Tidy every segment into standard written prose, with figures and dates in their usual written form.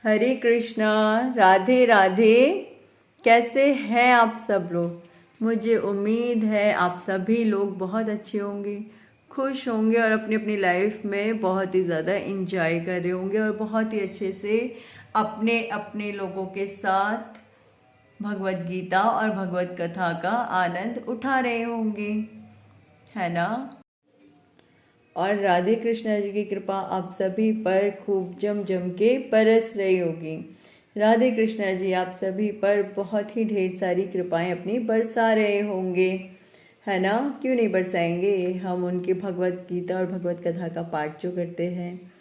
हरे कृष्णा। राधे राधे। कैसे हैं आप सब लोग? मुझे उम्मीद है आप सभी लोग बहुत अच्छे होंगे, खुश होंगे और अपनी अपनी लाइफ में बहुत ही ज़्यादा इंजॉय कर रहे होंगे और बहुत ही अच्छे से अपने अपने लोगों के साथ भगवत गीता और भगवत कथा का आनंद उठा रहे होंगे, है ना? और राधे कृष्णा जी की कृपा आप सभी पर खूब जम जम के बरस रही होगी। राधे कृष्णा जी आप सभी पर बहुत ही ढेर सारी कृपाएं अपनी बरसा रहे होंगे, है ना? क्यों नहीं बरसाएंगे? हम उनकी भगवत गीता और भगवत कथा का पाठ जो करते हैं।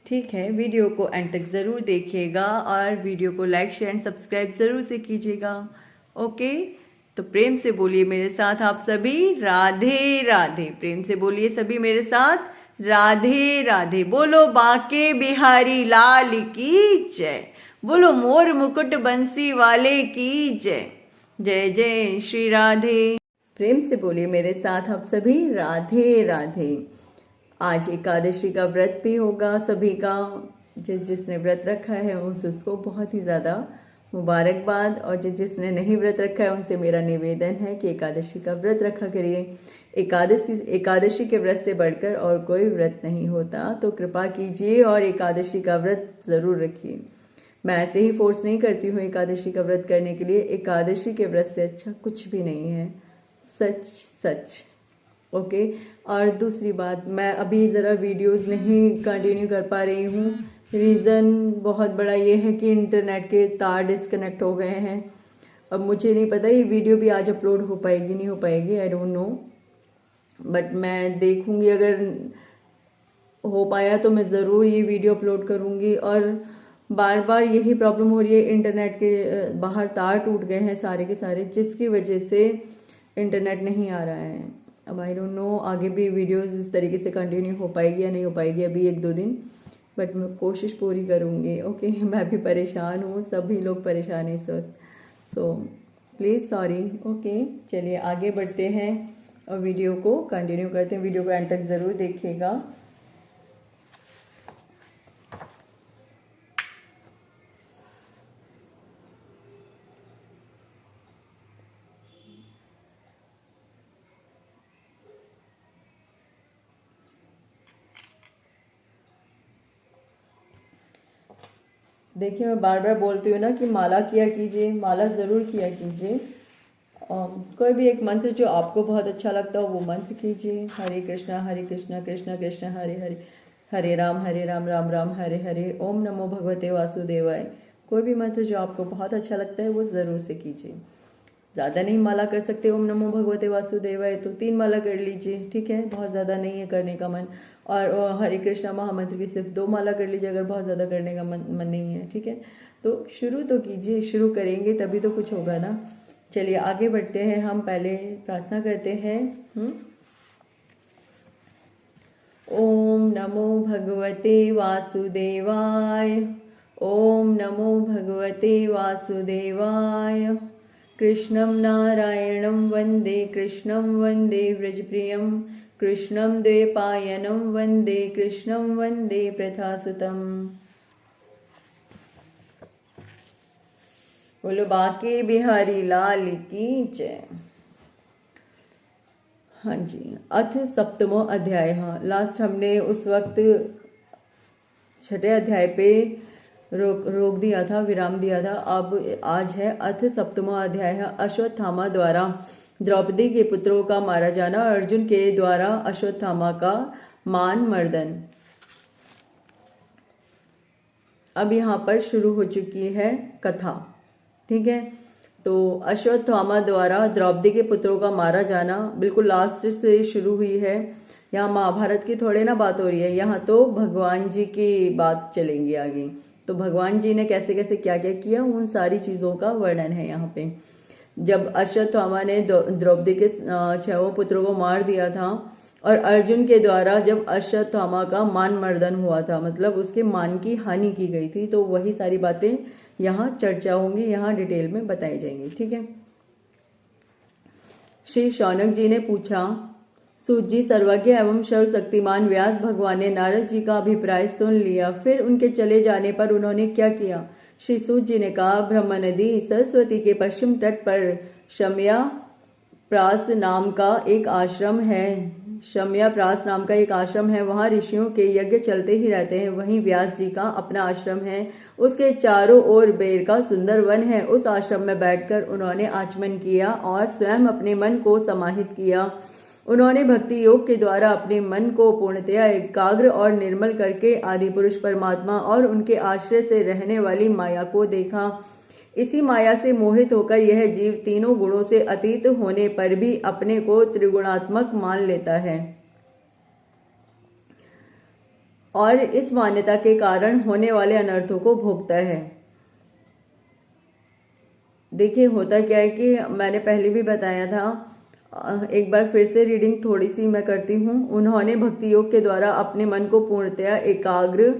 ठीक है, वीडियो को एंड तक ज़रूर देखिएगा और वीडियो को लाइक शेयर एंड सब्सक्राइब ज़रूर से कीजिएगा। ओके, तो प्रेम से बोलिए मेरे साथ आप सभी राधे राधे। प्रेम से बोलिए सभी मेरे साथ राधे राधे। बोलो बाके बिहारी लाल की जय। बोलो मोर मुकुट बंसी वाले की जय। जय जय श्री राधे। प्रेम से बोलिए मेरे साथ आप सभी राधे राधे। आज एकादशी का व्रत भी होगा सभी का। जिसने व्रत रखा है उसको बहुत ही ज़्यादा मुबारकबाद, और जिसने नहीं व्रत रखा है उनसे मेरा निवेदन है कि एकादशी का व्रत रखा करिए। एकादशी के व्रत से बढ़कर और कोई व्रत नहीं होता, तो कृपा कीजिए और एकादशी का व्रत ज़रूर रखिए। मैं ऐसे ही फोर्स नहीं करती हूँ एकादशी का व्रत करने के लिए। एकादशी के व्रत से अच्छा कुछ भी नहीं है, सच सच। ओके, और दूसरी बात, मैं अभी ज़रा वीडियोस नहीं कंटिन्यू कर पा रही हूँ। रीज़न बहुत बड़ा ये है कि इंटरनेट के तार डिस्कनेक्ट हो गए हैं। अब मुझे नहीं पता ये वीडियो भी आज अपलोड हो पाएगी नहीं हो पाएगी, आई डोंट नो, बट मैं देखूँगी। अगर हो पाया तो मैं ज़रूर ये वीडियो अपलोड करूँगी। और बार बार यही प्रॉब्लम हो रही है, इंटरनेट के बाहर तार टूट गए हैं सारे के सारे, जिसकी वजह से इंटरनेट नहीं आ रहा है। अब आई डोंट नो आगे भी वीडियोस इस तरीके से कंटिन्यू हो पाएगी या नहीं हो पाएगी अभी 1-2 दिन, बट मैं कोशिश पूरी करूँगी। ओके, मैं भी परेशान हूँ, सभी लोग परेशान हैं इस वक्त, सो प्लीज़ सॉरी। ओके, चलिए आगे बढ़ते हैं और वीडियो को कंटिन्यू करते हैं। वीडियो को एंड तक ज़रूर देखिएगा। देखिए, मैं बार बार बोलती हूँ ना कि माला किया कीजिए, माला ज़रूर किया कीजिए। कोई भी एक मंत्र जो आपको बहुत अच्छा लगता हो वो मंत्र कीजिए। हरे कृष्णा कृष्ण कृष्ण हरे हरे, हरे राम राम राम हरे हरे, ओम नमो भगवते वासुदेवाय। कोई भी मंत्र जो आपको बहुत अच्छा लगता है वो ज़रूर से कीजिए। ज़्यादा नहीं माला कर सकते ओम नमो भगवते वासुदेवाय तो 3 माला कर लीजिए, ठीक है? बहुत ज़्यादा नहीं है करने का मन। और हरे कृष्णा महामंत्र की सिर्फ 2 माला कर लीजिए अगर बहुत ज़्यादा करने का मन नहीं है, ठीक है? तो शुरू तो कीजिए, शुरू करेंगे तभी तो कुछ होगा ना। चलिए आगे बढ़ते हैं, हम पहले प्रार्थना करते हैं। ओम नमो भगवते वासुदेवाय। ओम नमो भगवते वासुदेवाय। कृष्णं नारायणं वन्दे, कृष्णं वन्दे व्रजप्रियं, कृष्णं द्वैपायनं वन्दे, कृष्णं वन्दे प्रथासुतम्। बोलो बाके बिहारी लाल की जय। हाँ जी, अथ सप्तमो अध्याय। हाँ, लास्ट हमने उस वक्त 6ठे अध्याय पे रोक दिया था, विराम दिया था। अब आज है अथ सप्तमो अध्याय है, अश्वत्थामा द्वारा द्रौपदी के पुत्रों का मारा जाना, अर्जुन के द्वारा अश्वत्थामा का मान मर्दन। अब यहाँ पर शुरू हो चुकी है कथा, ठीक है? तो अश्वत्थामा द्वारा द्रौपदी के पुत्रों का मारा जाना बिल्कुल लास्ट से शुरू हुई है। यहाँ महाभारत की थोड़े ना बात हो रही है, यहाँ तो भगवान जी की बात चलेंगी आगे। तो भगवान जी ने कैसे कैसे क्या क्या किया उन सारी चीज़ों का वर्णन है यहाँ पे। जब अश्वत्थामा ने द्रौपदी के 6 पुत्रों को मार दिया था और अर्जुन के द्वारा जब अश्वत्थामा का मान मर्दन हुआ था, मतलब उसके मान की हानि की गई थी, तो वही सारी बातें यहाँ चर्चा होंगी, यहाँ डिटेल में बताई जाएंगी, ठीक है? श्री शौनक जी ने पूछा, सूत जी, सर्वज्ञ एवं सर्वशक्तिमान व्यास भगवान ने नारद जी का अभिप्राय सुन लिया। फिर उनके चले जाने पर उन्होंने क्या किया? श्री सूत जी ने कहा, ब्रह्म नदी सरस्वती के पश्चिम तट पर शम्या प्रास नाम का एक आश्रम है। शम्या प्रास नाम का एक आश्रम है, वहाँ ऋषियों के यज्ञ चलते ही रहते हैं। वहीं व्यास जी का अपना आश्रम है, उसके चारों ओर बेर का सुंदर वन है। उस आश्रम में बैठकर उन्होंने आचमन किया और स्वयं अपने मन को समाहित किया। उन्होंने भक्ति योग के द्वारा अपने मन को पूर्णतया एकाग्र और निर्मल करके आदि पुरुष परमात्मा और उनके आश्रय से रहने वाली माया को देखा। इसी माया से मोहित होकर यह जीव तीनों गुणों से अतीत होने पर भी अपने को त्रिगुणात्मक मान लेता है और इस मान्यता के कारण होने वाले अनर्थों को भोगता है। देखिए, होता क्या है कि मैंने पहले भी बताया था, एक बार फिर से रीडिंग थोड़ी सी मैं करती हूँ। उन्होंने भक्ति योग के द्वारा अपने मन को पूर्णतया एकाग्र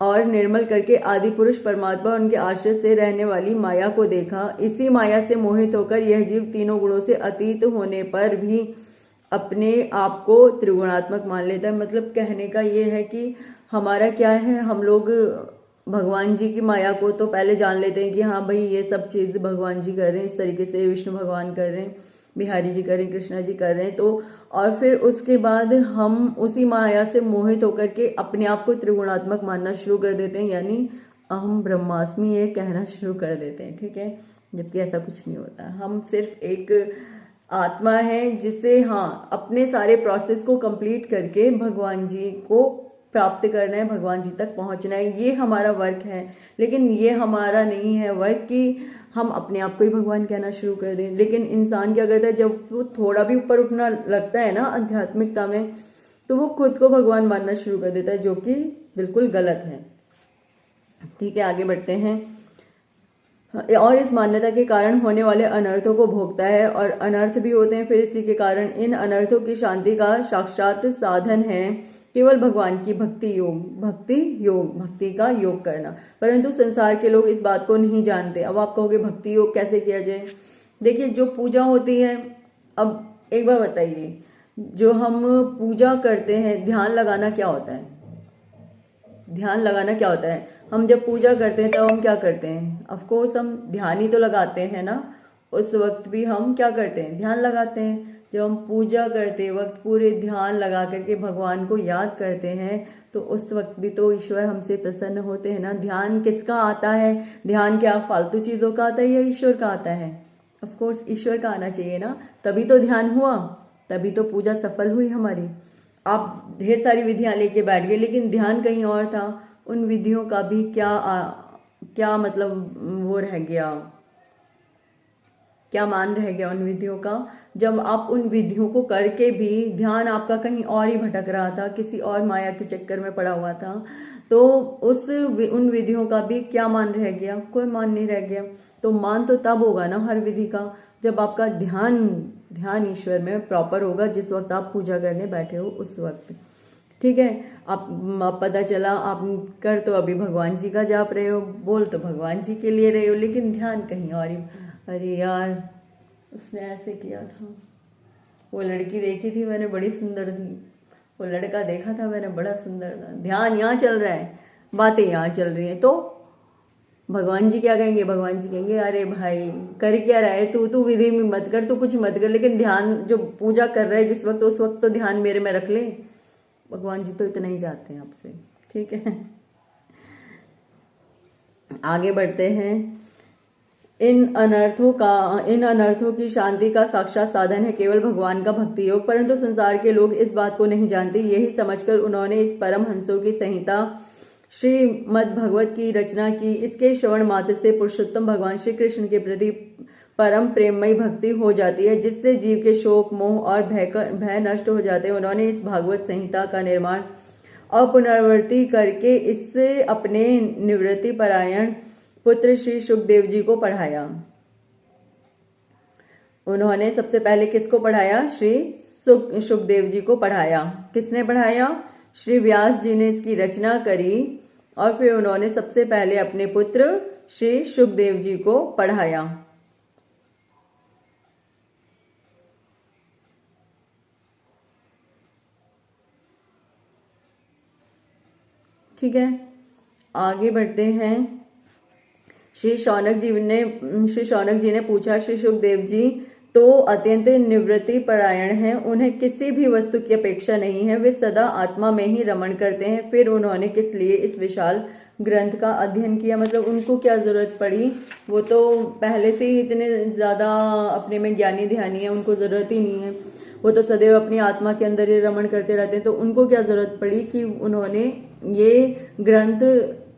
और निर्मल करके आदि पुरुष परमात्मा उनके आश्रय से रहने वाली माया को देखा। इसी माया से मोहित होकर यह जीव तीनों गुणों से अतीत होने पर भी अपने आप को त्रिगुणात्मक मान लेता है। मतलब कहने का ये है कि हमारा क्या है, हम लोग भगवान जी की माया को तो पहले जान लेते हैं कि हाँ भाई ये सब चीज़ भगवान जी कर रहे हैं, इस तरीके से विष्णु भगवान कर रहे हैं, बिहारी जी कर रहे हैं, कृष्णा जी कर रहे हैं। तो और फिर उसके बाद हम उसी माया से मोहित होकर के अपने आप को त्रिगुणात्मक मानना शुरू कर देते हैं, यानी अहम ब्रह्मास्मि ये कहना शुरू कर देते हैं। ठीक है, जबकि ऐसा कुछ नहीं होता। हम सिर्फ एक आत्मा है जिसे हाँ अपने सारे प्रोसेस को कंप्लीट करके भगवान जी को प्राप्त करना है, भगवान जी तक पहुंचना है, ये हमारा वर्क है। लेकिन ये हमारा नहीं है वर्क कि हम अपने आप को ही भगवान कहना शुरू कर दें। लेकिन इंसान क्या करता है, जब वो थोड़ा भी ऊपर उठना लगता है ना आध्यात्मिकता में, तो वो खुद को भगवान मानना शुरू कर देता है, जो कि बिल्कुल गलत है। ठीक है, आगे बढ़ते हैं। और इस मान्यता के कारण होने वाले अनर्थों को भोगता है और अनर्थ भी होते हैं। फिर इसी के कारण इन अनर्थों की शांति का साक्षात साधन है केवल भगवान की भक्ति भक्ति का योग करना। परंतु संसार के लोग इस बात को नहीं जानते। अब आप कहोगे भक्ति योग कैसे किया जाए? देखिए, जो पूजा होती है, अब एक बार बताइए, जो हम पूजा करते हैं, ध्यान लगाना क्या होता है? ध्यान लगाना क्या होता है? हम जब पूजा करते हैं तब हम क्या करते हैं? ऑफ कोर्स हम ध्यान ही तो लगाते हैं ना। उस वक्त भी हम क्या करते हैं? ध्यान लगाते हैं। जब हम पूजा करते वक्त पूरे ध्यान लगा करके भगवान को याद करते हैं तो उस वक्त भी तो ईश्वर हमसे प्रसन्न होते हैं ना। ध्यान किसका आता है? ध्यान क्या फालतू चीज़ों का आता है या ईश्वर का आता है? ऑफ कोर्स ईश्वर का आना चाहिए ना, तभी तो ध्यान हुआ, तभी तो पूजा सफल हुई हमारी। आप ढेर सारी विधियां लेके बैठ गए लेकिन ध्यान कहीं और था। उन विधियों का भी क्या मतलब वो रह गया, क्या मान रह गया उन विधियों का, जब आप उन विधियों को करके भी ध्यान आपका कहीं और ही भटक रहा था, किसी और माया के चक्कर में पड़ा हुआ था, तो उन विधियों का भी क्या मान रह गया? कोई मान नहीं रह गया। तो मान तो तब होगा ना हर विधि का जब आपका ध्यान ईश्वर में प्रॉपर होगा, जिस वक्त आप पूजा करने बैठे हो उस वक्त। ठीक है, आप पता चला आप कर तो अभी भगवान जी का जाप रहे हो, बोल तो भगवान जी के लिए रहे हो, लेकिन ध्यान कहीं और ही। अरे यार, उसने ऐसे किया था, वो लड़की देखी थी मैंने, बड़ी सुंदर थी, वो लड़का देखा था मैंने, बड़ा सुंदर था। ध्यान यहाँ चल रहा है, बातें यहाँ चल रही हैं, तो भगवान जी क्या कहेंगे? भगवान जी कहेंगे अरे भाई कर क्या रहा है तू विधि में मत कर, तू कुछ मत कर, लेकिन ध्यान जो पूजा कर रहा है जिस वक्त, उस वक्त तो ध्यान मेरे में रख ले। भगवान जी तो इतना ही चाहते हैं आपसे। ठीक है, आगे बढ़ते हैं। इन अनर्थों की शांति का साक्षात साधन है केवल भगवान का भक्ति योग। परंतु संसार के लोग इस बात को नहीं जानते। यही समझकर उन्होंने इस परम हंसों की संहिता श्रीमद् भगवत की रचना की। इसके श्रवण मात्र से पुरुषोत्तम भगवान श्री कृष्ण के प्रति परम प्रेममयी भक्ति हो जाती है, जिससे जीव के शोक मोह और भय नष्ट हो जाते हैं। उन्होंने इस भागवत संहिता का निर्माण और पुनरावृत्ति करके इससे अपने निवृत्ति परायण पुत्र श्री सुखदेव जी को पढ़ाया। उन्होंने सबसे पहले किसको पढ़ाया? श्री सुखदेव जी को पढ़ाया। किसने पढ़ाया? श्री व्यास जी ने इसकी रचना करी और फिर उन्होंने सबसे पहले अपने पुत्र श्री सुखदेव जी को पढ़ाया। ठीक है, आगे बढ़ते हैं। श्री शौनक जी ने पूछा, श्री सुखदेव जी तो अत्यंत निवृत्ति परायण हैं, उन्हें किसी भी वस्तु की अपेक्षा नहीं है, वे सदा आत्मा में ही रमण करते हैं, फिर उन्होंने किस लिए इस विशाल ग्रंथ का अध्ययन किया? मतलब उनको क्या जरूरत पड़ी? वो तो पहले से ही इतने ज्यादा अपने में ज्ञानी ध्यानी है, उनको जरूरत ही नहीं है, वो तो सदैव अपनी आत्मा के अंदर ही रमण करते रहते हैं। तो उनको क्या जरूरत पड़ी कि उन्होंने ये ग्रंथ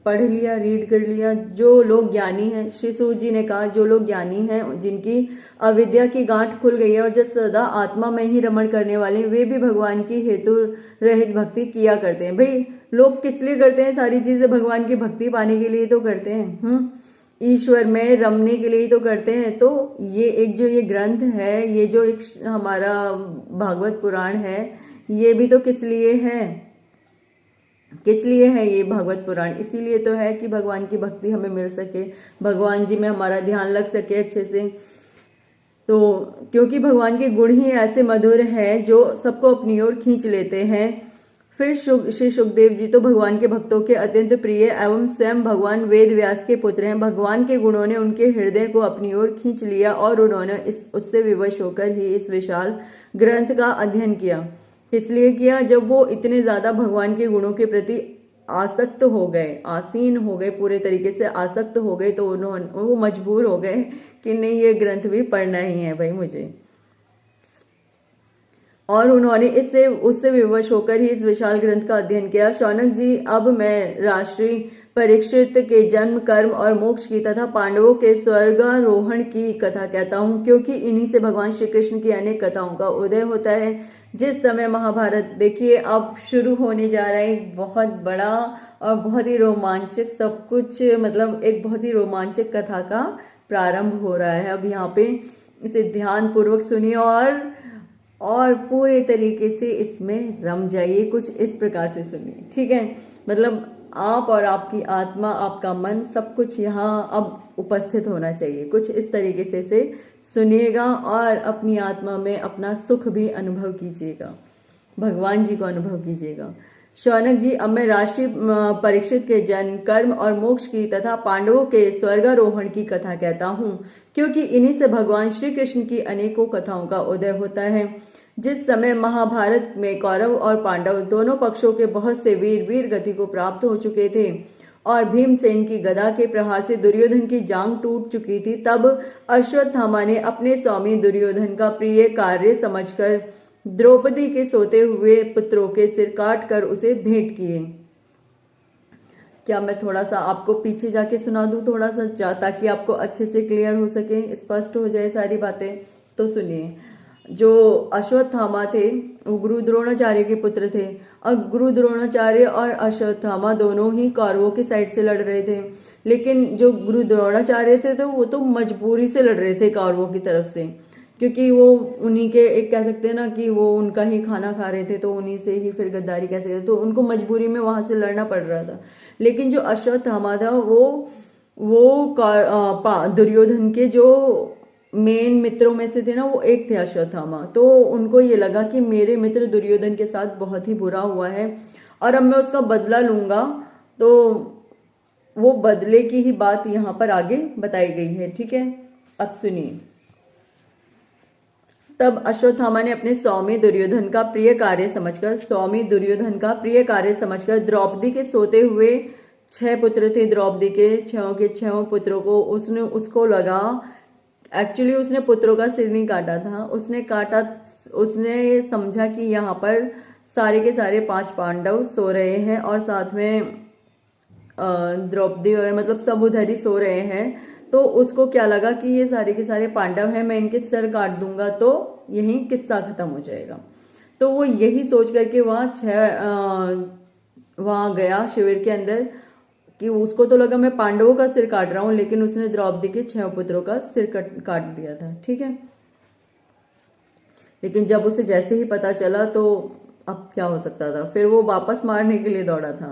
पढ़ लिया, रीड कर लिया? जो लोग ज्ञानी हैं, श्री सूत जी ने कहा, जो लोग ज्ञानी हैं, जिनकी अविद्या की गांठ खुल गई है और जो सदा आत्मा में ही रमण करने वाले, वे भी भगवान की हेतु रहित भक्ति किया करते हैं। भाई लोग किस लिए करते हैं? सारी चीजें भगवान की भक्ति पाने के लिए तो करते हैं, ईश्वर में रमने के लिए ही तो करते हैं। तो ये एक जो ये ग्रंथ है, ये जो एक हमारा भागवत पुराण है, ये भी तो किस लिए है? किस लिए है ये भागवत पुराण? इसीलिए तो है कि भगवान की भक्ति हमें मिल सके, भगवान जी में हमारा ध्यान लग सके अच्छे से। तो क्योंकि भगवान के गुण ही ऐसे मधुर हैं जो सबको अपनी ओर खींच लेते हैं। फिर श्री सुखदेव जी तो भगवान के भक्तों के अत्यंत प्रिय एवं स्वयं भगवान वेद व्यास के पुत्र हैं। भगवान के गुणों ने उनके हृदय को अपनी ओर खींच लिया और उन्होंने उससे विवश होकर ही इस विशाल ग्रंथ का अध्ययन किया। इसलिए किया, जब वो इतने ज्यादा भगवान के गुणों के प्रति आसक्त हो गए, आसीन हो गए, पूरे तरीके से आसक्त हो गए, तो वो मजबूर हो गए कि नहीं, ये ग्रंथ भी पढ़ना ही है भाई मुझे। और उन्होंने उससे विवश होकर ही इस विशाल ग्रंथ का अध्ययन किया। शौनक जी, अब मैं राष्ट्रीय परीक्षित के जन्म, कर्म और मोक्ष की तथा पांडवों के स्वर्गारोहण की कथा कहता हूँ, क्योंकि इन्हीं से भगवान श्री कृष्ण की अनेक कथाओं का उदय होता है। जिस समय महाभारत, देखिए अब शुरू होने जा रहा है, एक बहुत बड़ा और बहुत ही रोमांचक सब कुछ, मतलब एक बहुत ही रोमांचक कथा का प्रारंभ हो रहा है। अब यहाँ पे इसे ध्यान पूर्वक सुनिए और पूरे तरीके से इसमें रम जाइए, कुछ इस प्रकार से सुनिए, ठीक है? मतलब आप और आपकी आत्मा, आपका मन, सब कुछ यहाँ अब उपस्थित होना चाहिए। कुछ इस तरीके से सुनिएगा और अपनी आत्मा में अपना सुख भी अनुभव कीजिएगा, भगवान जी को अनुभव कीजिएगा। शौनक जी, अब मैं राष्ट्रीय परीक्षित के जन्म, कर्म और मोक्ष की तथा पांडवों के स्वर्गारोहण की कथा कहता हूँ, क्योंकि इन्हीं से भगवान श्री कृष्ण की अनेकों कथाओं का उदय होता है। जिस समय महाभारत में कौरव और पांडव दोनों पक्षों के बहुत से वीर गति को प्राप्त हो चुके थे और भीमसेन की गदा के प्रहार से दुर्योधन की जांग टूट चुकी थी, तब अश्वत्थामा ने अपने स्वामी दुर्योधन का प्रिय कार्य समझकर द्रौपदी के सोते हुए पुत्रों के सिर काट कर उसे भेंट किए। क्या मैं थोड़ा सा आपको पीछे जाके सुना दूं, थोड़ा सा, ताकि आपको अच्छे से क्लियर हो सके, स्पष्ट हो जाए सारी बातें? तो सुनिए। जो अश्वत्थामा थे वो गुरु द्रोणाचार्य के पुत्र थे, और गुरु द्रोणाचार्य और अश्वत्थामा दोनों ही कौरवों की साइड से लड़ रहे थे। लेकिन जो गुरु द्रोणाचार्य थे तो वो तो मजबूरी से लड़ रहे थे कौरवों की तरफ से, क्योंकि वो उन्हीं के, एक कह सकते हैं ना कि वो उनका ही खाना खा रहे थे, तो उन्हीं से ही फिर गद्दारी कह सकते, तो उनको मजबूरी में वहां से लड़ना पड़ रहा था। लेकिन जो अश्वत्थामा था वो दुर्योधन के जो मेन मित्रों में से थे ना, वो एक थे अश्वत्थामा। तो उनको ये लगा कि मेरे मित्र दुर्योधन के साथ बहुत ही बुरा हुआ है और अब मैं उसका बदला लूंगा, तो वो बदले की ही बात यहाँ पर आगे बताई गई है, ठीक है? अब सुनिए। तब अश्वत्थामा ने अपने स्वामी दुर्योधन का प्रिय कार्य समझकर द्रौपदी के सोते हुए 6 पुत्र थे, द्रौपदी के 6 पुत्रों को उसको लगा, एक्चुअली उसने पुत्रों का सिर नहीं काटा था, उसने समझा कि यहाँ पर सारे के सारे 5 पांडव सो रहे हैं और साथ में द्रौपदी और मतलब सब उधर ही सो रहे हैं। तो उसको क्या लगा कि ये सारे के सारे पांडव हैं, मैं इनके सर काट दूंगा तो यही किस्सा खत्म हो जाएगा। तो वो यही सोच करके वहाँ गया शिविर के अंदर, कि उसको तो लगा मैं पांडवों का सिर काट रहा हूं, लेकिन उसने द्रौपदी के 6 पुत्रों का सिर काट दिया था, ठीक है? लेकिन जब उसे जैसे ही पता चला तो अब क्या हो सकता था, फिर वो वापस मारने के लिए दौड़ा था।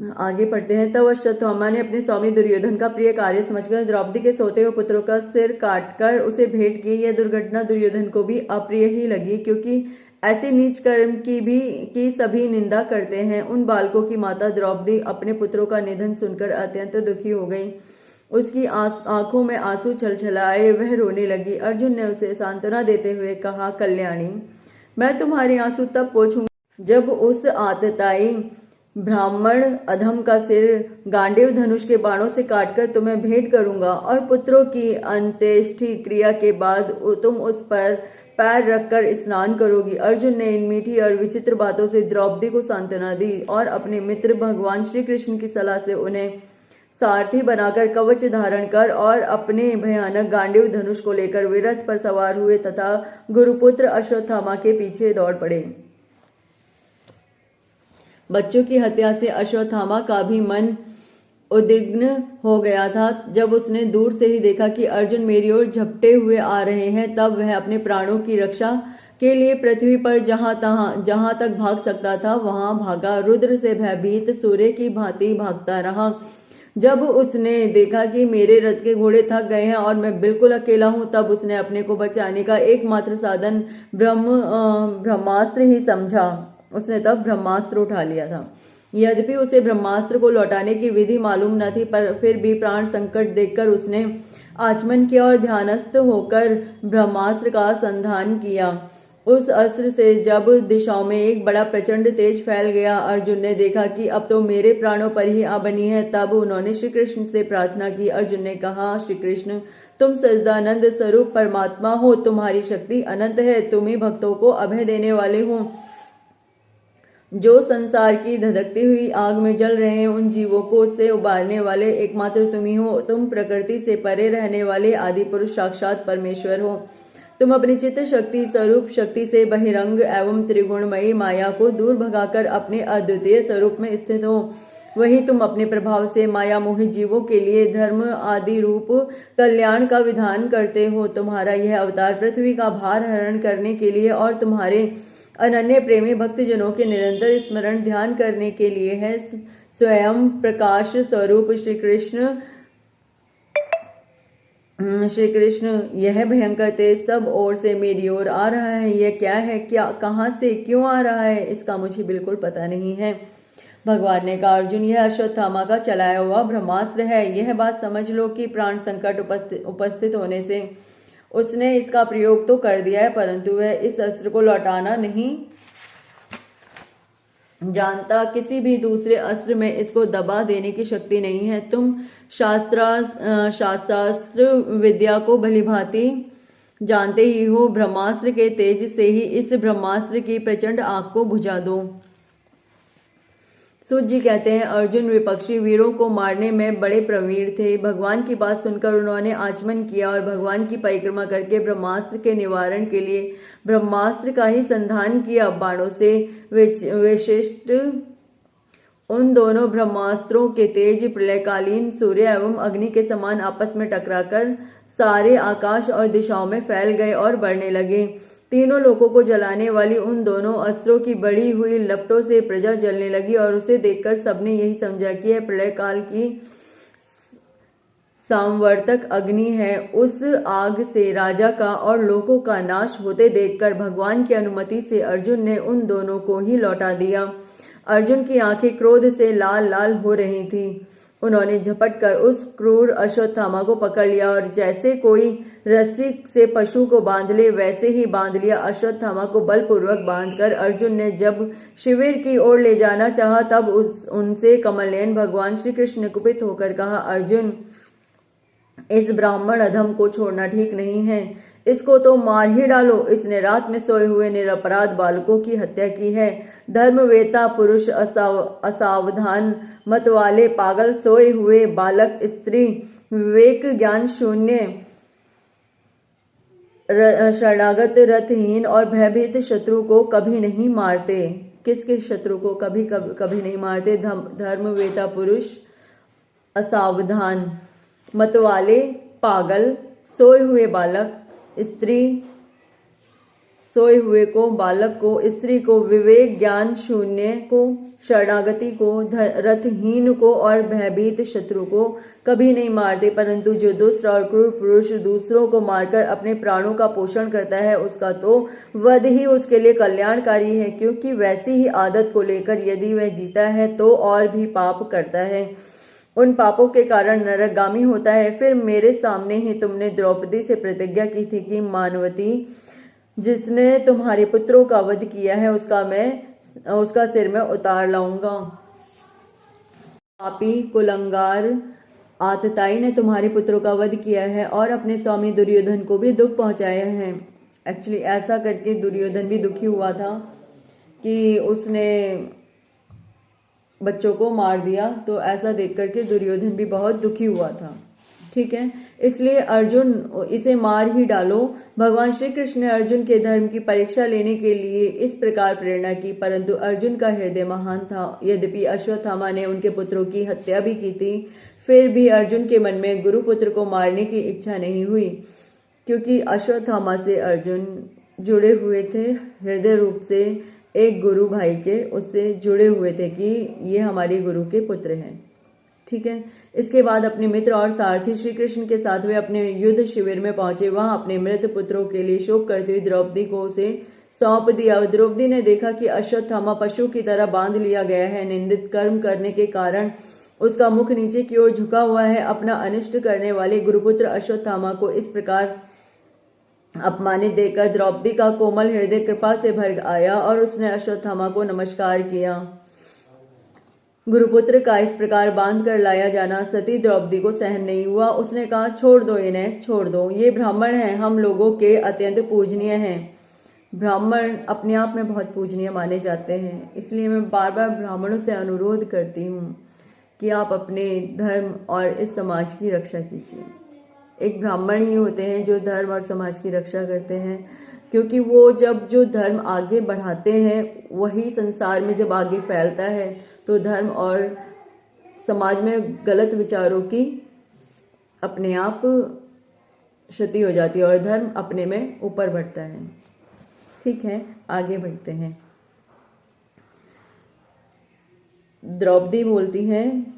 आगे पढ़ते हैं। तब अश्वत्थामा ने अपने स्वामी दुर्योधन का प्रिय कार्य समझकर द्रौपदी के सोते हुए पुत्रों का सिर काटकर उसे भेंट की। यह दुर्घटना दुर्योधन को भी अप्रिय ही लगी, क्योंकि ऐसे नीच कर्म की सभी निंदा करते हैं। उन बालकों की माता द्रौपदी अपने पुत्रों का निधन सुनकर अत्यंत दुखी हो गई। उसकी आंखों में आंसू छलछलाए, वह रोने लगी। अर्जुन ने उसे सांत्वना देते हुए कहा, कल्याणी, मैं तुम्हारे आंसू तब पोंछूंगा जब उस आतताई ब्राह्मण अधम का सिर गांडीव धनुष के बाणों से काटकर तुम्हें भेंट करूंगा, और पुत्रों की अंत्येष्टि क्रिया के बाद तुम उस पर पैर रखकर स्नान करोगी। अर्जुन ने इन मीठी और विचित्र बातों से द्रौपदी को सांत्वना दी और अपने मित्र भगवान श्री कृष्ण की सलाह से उन्हें सारथी बनाकर कवच धारण कर और अपने भयानक गांडीव धनुष को लेकर वे रथ पर सवार हुए तथा गुरुपुत्र अश्वत्थामा के पीछे दौड़ पड़े। बच्चों की हत्या से अश्वत्थामा का भी मन उद्विग्न हो गया था। जब उसने दूर से ही देखा कि अर्जुन मेरी ओर झपटे हुए आ रहे हैं, तब वह अपने प्राणों की रक्षा के लिए पृथ्वी पर जहां तक भाग सकता था वहां भागा। रुद्र से भयभीत सूर्य की भांति भागता रहा। जब उसने देखा कि मेरे रथ के घोड़े थक गए हैं और मैं बिल्कुल अकेला हूं, तब उसने अपने को बचाने का एकमात्र साधन ब्रह्मास्त्र ही समझा। उसने तब ब्रह्मास्त्र उठा लिया था। यद्यपि उसे ब्रह्मास्त्र को लौटाने की विधि मालूम न थी, पर फिर भी प्राण संकट देखकर उसने आचमन किया और ध्यानस्थ होकर ब्रह्मास्त्र का संधान किया। उस अस्त्र से जब दिशाओं में एक बड़ा प्रचंड तेज फैल गया, अर्जुन ने देखा कि अब तो मेरे प्राणों पर ही आ बनी है। तब उन्होंने श्री कृष्ण से प्रार्थना की। अर्जुन ने कहा, श्री कृष्ण, तुम सच्चिदानंद स्वरूप परमात्मा हो, तुम्हारी शक्ति अनंत है, तुम ही भक्तों को अभय देने वाले हो। जो संसार की धधकती हुई आग में जल रहे हैं, उन जीवों को उससे उबारने वाले एकमात्र तुम ही हो। तुम प्रकृति से परे रहने वाले आदि पुरुष साक्षात परमेश्वर हो। तुम अपनी चित्त शक्ति स्वरूप शक्ति से बहिरंग एवं त्रिगुणमयी माया को दूर भगाकर अपने अद्वितीय स्वरूप में स्थित हो। वही तुम अपने प्रभाव से माया मोही जीवों के लिए धर्म आदि रूप कल्याण का विधान करते हो। तुम्हारा यह अवतार पृथ्वी का भार हरण करने के लिए और तुम्हारे अनन्य प्रेमी भक्तजनों के निरंतर स्मरण ध्यान करने के लिए है। स्वयं प्रकाश स्वरूप श्री कृष्ण यह भयंकर तेज सब ओर से मेरी ओर आ रहा है। यह क्या है, क्या कहाँ से क्यों आ रहा है, इसका मुझे बिल्कुल पता नहीं है। भगवान ने कहा, अर्जुन, यह अश्वत्थामा का चलाया हुआ ब्रह्मास्त्र है। यह बात समझ लो कि प्राण संकट उपस्थित होने से उसने इसका प्रयोग तो कर दिया है, परंतु वह इस अस्त्र को लौटाना नहीं जानता। किसी भी दूसरे अस्त्र में इसको दबा देने की शक्ति नहीं है। तुम शास्त्रास्त्र विद्या को भलीभांति जानते ही हो। ब्रह्मास्त्र के तेज से ही इस ब्रह्मास्त्र की प्रचंड आग को बुझा दो। सूत जी कहते हैं, अर्जुन विपक्षी वीरों को मारने में बड़े प्रवीण थे। भगवान की बात सुनकर उन्होंने आचमन किया और भगवान की परिक्रमा करके ब्रह्मास्त्र के निवारण के लिए ब्रह्मास्त्र का ही संधान किया। बाणों से विशिष्ट उन दोनों ब्रह्मास्त्रों के तेज प्रलयकालीन सूर्य एवं अग्नि के समान आपस में टकराकर सारे आकाश और दिशाओं में फैल गए और बढ़ने लगे। तीनों लोगों को जलाने वाली उन दोनों अस्त्रों की बढ़ी हुई लपटों से प्रजा जलने लगी और उसे देखकर सबने यही समझा कि यह प्रलय काल की सांवर्तक अग्नि है। उस आग से राजा का और लोगों का नाश होते देखकर भगवान की अनुमति से अर्जुन ने उन दोनों को ही लौटा दिया। अर्जुन की आंखें क्रोध से लाल लाल हो रही थी। उन्होंने झपट कर उस क्रूर अश्वत्थामा को पकड़ लिया और जैसे कोई रस्सी से पशु को बांध ले वैसे ही बांध लिया। अश्वत्थामा को बलपूर्वक बांधकर अर्जुन ने जब शिविर की ओर ले जाना चाहा, तब उनसे कमलनयन भगवान श्री कृष्ण ने कुपित होकर कहा, अर्जुन, इस ब्राह्मण अधम को छोड़ना ठीक नहीं है। इसको तो मार ही डालो। इसने रात में सोए हुए निरपराध बालकों की हत्या की है। धर्मवेता पुरुष, असावधान मत वाले पागल, सोए हुए बालक, स्त्री, विवेक ज्ञान शून्य, शरणागत, रथहीन और भयभीत शत्रु को कभी नहीं मारते। किसके शत्रु को कभी नहीं मारते? धर्मवेता पुरुष, असावधान मत वाले, पागल, सोए हुए बालक, स्त्री, सोए हुए को, बालक को, स्त्री को, विवेक ज्ञान शून्य को, शरणागति को, रथहीन को और भयभीत शत्रु को कभी नहीं मारते, परंतु जो दुष्ट और क्रूर पुरुष दूसरों को मारकर अपने प्राणों का पोषण करता है उसका तो वध ही उसके लिए कल्याणकारी है, क्योंकि वैसी ही आदत को लेकर यदि वह जीता है तो और भी पाप करता है, उन पापों के कारण नरकगामी होता है। फिर मेरे सामने ही तुमने द्रौपदी से प्रतिज्ञा की थी कि मानवती, जिसने तुम्हारे पुत्रों का वध किया है उसका सिर मैं उतार लाऊंगा। पापी कुलंगार आतताई ने तुम्हारे पुत्रों का वध किया है और अपने स्वामी दुर्योधन को भी दुख पहुंचाया है। एक्चुअली ऐसा करके दुर्योधन भी दुखी हुआ था कि उसने बच्चों को मार दिया, तो ऐसा देख करके दुर्योधन भी बहुत दुखी हुआ था। ठीक है, इसलिए अर्जुन इसे मार ही डालो। भगवान श्री कृष्ण ने अर्जुन के धर्म की परीक्षा लेने के लिए इस प्रकार प्रेरणा की, परंतु अर्जुन का हृदय महान था। यद्यपि अश्वत्थामा ने उनके पुत्रों की हत्या भी की थी, फिर भी अर्जुन के मन में गुरुपुत्र को मारने की इच्छा नहीं हुई, क्योंकि अश्वत्थामा से अर्जुन जुड़े हुए थे हृदय रूप से, एक गुरु भाई के उससे जुड़े हुए थे कि ये हमारे गुरु के पुत्र हैं। ठीक है, इसके बाद अपने मित्र और सारथी श्री कृष्ण के साथ वे अपने युद्ध शिविर में पहुंचे। वहां अपने मृत पुत्रों के लिए शोक करते हुए द्रौपदी को उसे सौंप दिया। द्रौपदी ने देखा कि अश्वत्थामा पशु की तरह बांध लिया गया है। निंदित कर्म करने के कारण उसका मुख नीचे की ओर झुका हुआ है। अपना अनिष्ट करने वाले गुरुपुत्र अश्वत्थामा को इस प्रकार अपमानित देखकर द्रौपदी का कोमल हृदय कृपा से भर आया और उसने अश्वत्थामा को नमस्कार किया। गुरुपुत्र का इस प्रकार बांध कर लाया जाना सती द्रौपदी को सहन नहीं हुआ। उसने कहा, छोड़ दो इन्हें, छोड़ दो, ये ब्राह्मण हैं, हम लोगों के अत्यंत पूजनीय हैं। ब्राह्मण अपने आप में बहुत पूजनीय माने जाते हैं, इसलिए मैं बार बार ब्राह्मणों से अनुरोध करती हूँ कि आप अपने धर्म और इस समाज की रक्षा कीजिए। एक ब्राह्मण ही होते हैं जो धर्म और समाज की रक्षा करते हैं, क्योंकि वो जब जो धर्म आगे बढ़ाते हैं वही संसार में जब आगे फैलता है तो धर्म और समाज में गलत विचारों की अपने आप क्षति हो जाती है और धर्म अपने में ऊपर बढ़ता है। ठीक है, आगे बढ़ते हैं। द्रौपदी बोलती हैं,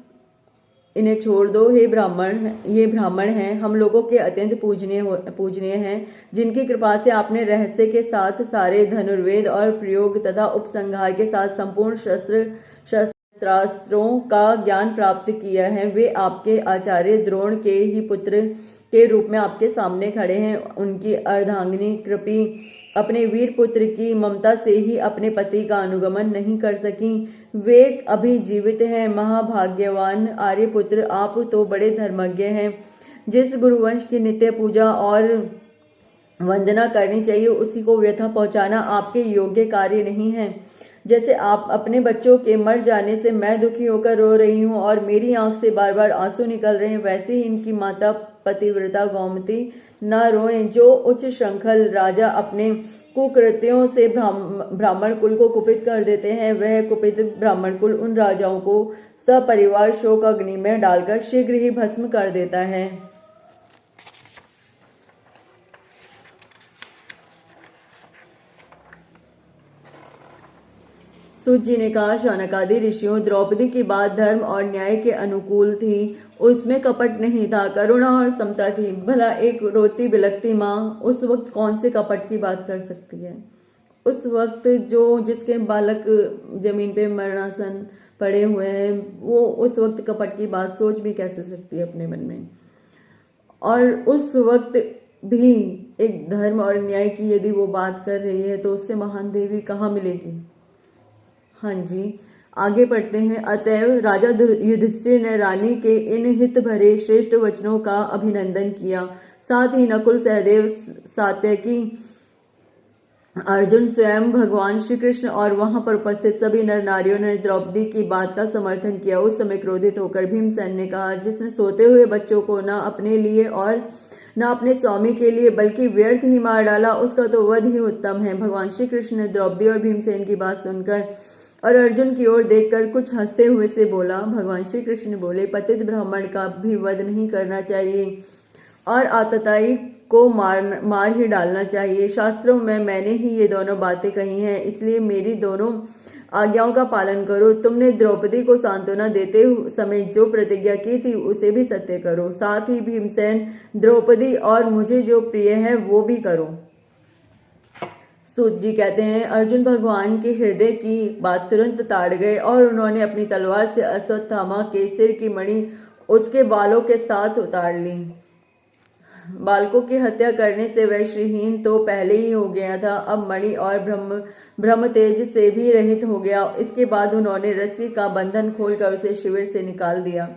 इन्हें छोड़ दो, हे ब्राह्मण, ये ब्राह्मण हैं, हम लोगों के अत्यंत पूजनीय हैं, जिनकी कृपा से आपने रहस्य के साथ सारे धनुर्वेद और प्रयोग तथा उपसंहार के साथ संपूर्ण शस्त्रास्त्रों का ज्ञान प्राप्त किया है। वे आपके आचार्य द्रोण के ही पुत्र के रूप में आपके सामने खड़े हैं। उनकी अर्धांगिनी कृपी अपने वीर पुत्र की ममता से ही अपने पति का अनुगमन नहीं कर सकी। वे अभी जीवित हैं। महाभाग्यवान आर्यपुत्र, आप तो बड़े धर्मज्ञ हैं। जिस गुरुवंश की नित्य पूजा और वंदना करनी चाहिए उसी को व्यथा पहुंचाना आपके योग्य कार्य नहीं है। जैसे आप अपने बच्चों के मर जाने से मैं दुखी होकर रो रही हूँ और मेरी आंख से बार बार आंसू निकल रहे हैं, वैसे ही इनकी माता पतिव्रता गोमती न रोएं। जो उच्च श्रृंखल राजा अपने कुकृत्यों से ब्राह्मण कुल को कुपित कर देते हैं, वह कुपित ब्राह्मण कुल उन राजाओं को सपरिवार शोक अग्नि में डालकर शीघ्र ही भस्म कर देता है। सूत जी ने कहा, शौनकादि ऋषियों, द्रौपदी की बात धर्म और न्याय के अनुकूल थी, उसमें कपट नहीं था, करुणा और समता थी। भला एक रोती बिलखती माँ उस वक्त कौन से कपट की बात कर सकती है? उस वक्त जिसके बालक जमीन पे मरणासन पड़े हुए हैं, वो उस वक्त कपट की बात सोच भी कैसे सकती है अपने मन में? और उस वक्त भी एक धर्म और न्याय की यदि वो बात कर रही है तो उससे महान देवी कहाँ मिलेगी? हाँ जी, आगे पढ़ते हैं। अतएव राजा युधिष्ठिर ने रानी के इन हित भरे श्रेष्ठ वचनों का अभिनंदन किया। साथ ही नकुल, सहदेव, सात्यकी, अर्जुन, स्वयं भगवान श्री कृष्ण और वहां पर उपस्थित सभी नर नारियों ने द्रौपदी की बात का समर्थन किया। उस समय क्रोधित होकर भीमसेन ने कहा, जिसने सोते हुए बच्चों को न अपने लिए और न अपने स्वामी के लिए बल्कि व्यर्थ ही मार डाला, उसका तो वध ही उत्तम है। भगवान श्री कृष्ण ने द्रौपदी और भीमसेन की बात सुनकर और अर्जुन की ओर देखकर कुछ हंसते हुए से बोला। भगवान श्री कृष्ण बोले, पतित ब्राह्मण का भी वध नहीं करना चाहिए और आतताई को मार ही डालना चाहिए। शास्त्रों में मैंने ही ये दोनों बातें कही हैं, इसलिए मेरी दोनों आज्ञाओं का पालन करो। तुमने द्रौपदी को सांत्वना देते समय जो प्रतिज्ञा की थी उसे भी सत्य करो। साथ ही भीमसेन, द्रौपदी और मुझे जो प्रिय है वो भी करो। सूत जी कहते हैं, अर्जुन भगवान के हृदय की बात तुरंत ताड़ गए और उन्होंने अपनी तलवार से अश्वत्थामा के सिर की मणि उसके बालों के साथ उतार ली। बालकों की हत्या करने से वह श्रीहीन तो पहले ही हो गया था, अब मणि और ब्रह्म तेज से भी रहित हो गया। इसके बाद उन्होंने रस्सी का बंधन खोलकर उसे शिविर से निकाल दिया।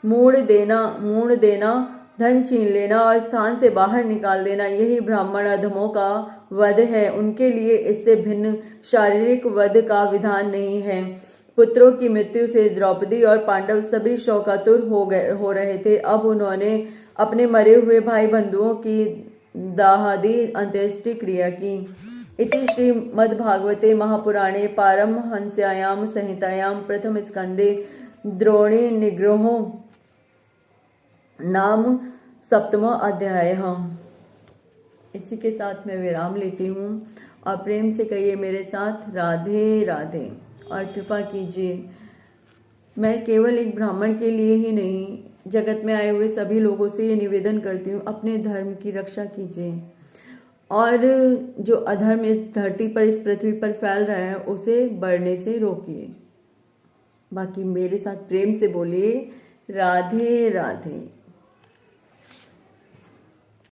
मूड़ देना, धन छीन लेना और स्थान से बाहर निकाल देना, यही ब्राह्मण अधमों का वध है। उनके लिए इससे भिन्न शारीरिक वध का विधान नहीं है। पुत्रों की मृत्यु से द्रौपदी और पांडव सभी शोकातुर हो रहे थे। अब उन्होंने अपने मरे हुए भाई बंधुओं की दाहादी अंत्येष्टि क्रिया की। इति श्रीमद्भागवते महापुराणे पारमहंस्यायां संहितायां प्रथम स्कंदे द्रोणी निग्रहो नाम सप्तमो अध्याय। इसी के साथ मैं विराम लेती हूँ और प्रेम से कहिए मेरे साथ राधे राधे और कृपा कीजिए। मैं केवल एक ब्राह्मण के लिए ही नहीं, जगत में आए हुए सभी लोगों से ये निवेदन करती हूँ, अपने धर्म की रक्षा कीजिए और जो अधर्म इस धरती पर, इस पृथ्वी पर फैल रहा है उसे बढ़ने से रोकिए। बाकी मेरे साथ प्रेम से बोलिए राधे राधे।